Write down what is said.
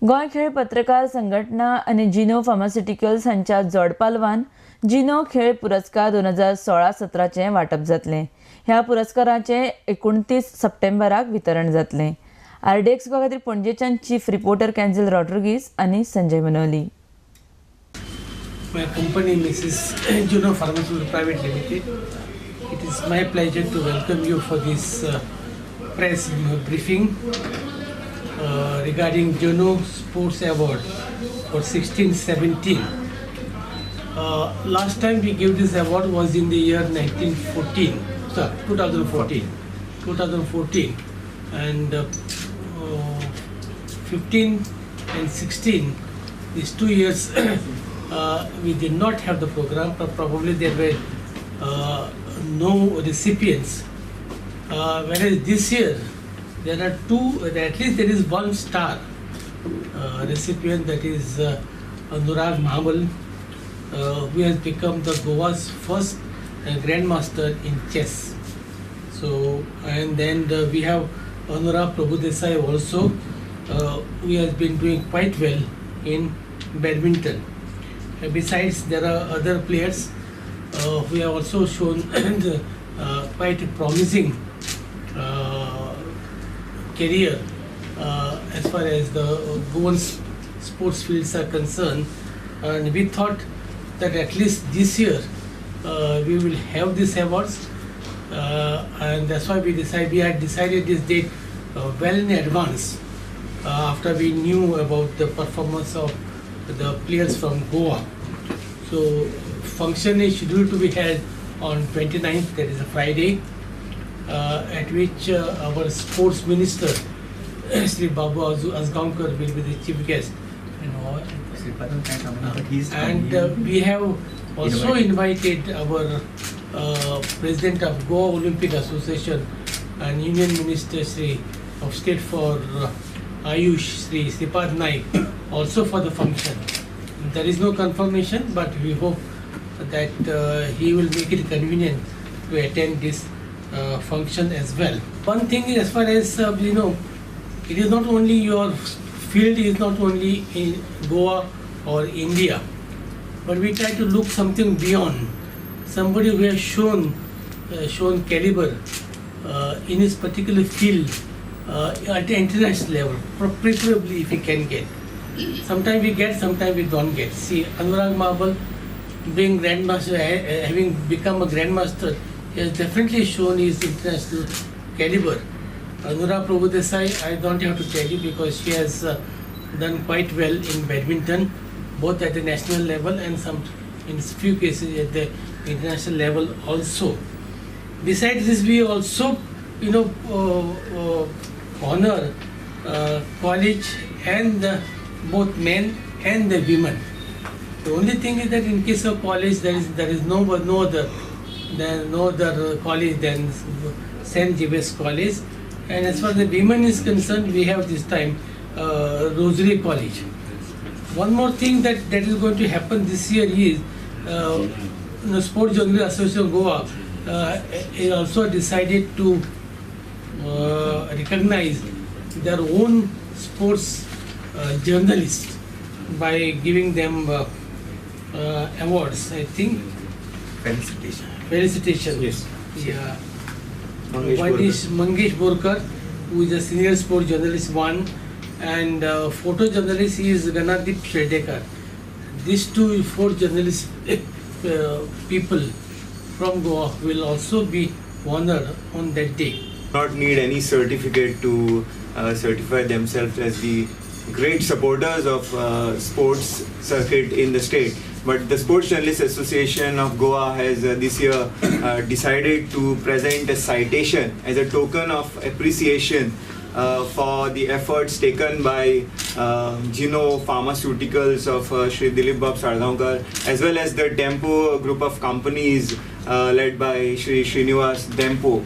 गोंय खेळ पत्रकार संघटना आनी जिनो फार्मास्युटिकल्स हांच्या जोडपालवान जिनो खेळ पुरस्कार 2016-17 वांटप जातलें. ह्या पुरस्काराचें 29 सप्टेंबराक वितरण जातलें. RD एक्सपो खातीर पणजेच्यान चीफ रिपोर्टर कॅन्झल रॉड्रिगीस आनी Sanjay Manoli. My company, Mrs. Juno Pharmaceutical Private Limited. It is my pleasure to welcome you for this press briefing regarding Juno Sports Award for 16-17. Last time we gave this award was in the year 2014, and 15 and 16, these 2 years. We did not have the program, but probably there were no recipients. Whereas this year, there are two, at least there is one star recipient, that is Anurag Mahamal, who has become the Goa's first grandmaster in chess. So, and then we have Anurag Prabhudesai also, who has been doing quite well in badminton. Besides, there are other players who have also shown quite a promising career as far as the Goan sports fields are concerned. And we thought that at least this year we will have these awards, and that's why we had decided this date well in advance after we knew about the performance of the players from Goa. So function is scheduled to be held on 29th, that is a Friday, at which our sports minister Sri Babu Asgaonkar will be the chief guest. And we have also invited our president of Goa Olympic Association and Union Minister Sri of State for Ayush, Sri Sripad Naik, also for the function. There is no confirmation, but we hope that he will make it convenient to attend this function as well. One thing is, as far as it is not only your field is not only in Goa or India, but we try to look something beyond. Somebody who has shown caliber in his particular field at the international level, preferably if he can get. Sometimes we get, sometimes we don't get. See, Anurag Mahamal being grandmaster, having become a grandmaster, he has definitely shown his international caliber. Anurag Prabhudesai, I don't have to tell you, because she has done quite well in badminton, both at the national level and in few cases at the international level also. Besides this, we also honor college and both men and the women. The only thing is that in case of college, there is no other college than St. James College, and as far as the women is concerned, we have this time Rosary College. One more thing that is going to happen this year is the Sports Journalist Association Goa is also decided to recognize their own sports journalists by giving them awards. I think felicitation. Yes. Yeah. One is Mangesh Borkar, who is a senior sports journalist, one, and photojournalist is Ganadip Shedekar. These two photojournalist people from Goa will also be honored on that day. Not need any certificate to certify themselves as the great supporters of sports circuit in the state, but the Sports Journalists Association of Goa has this year decided to present a citation as a token of appreciation for the efforts taken by Gino Pharmaceuticals of Shri Dilip Bab Sargaonkar, as well as the Dempo group of companies led by Shri Srinivas Dempo,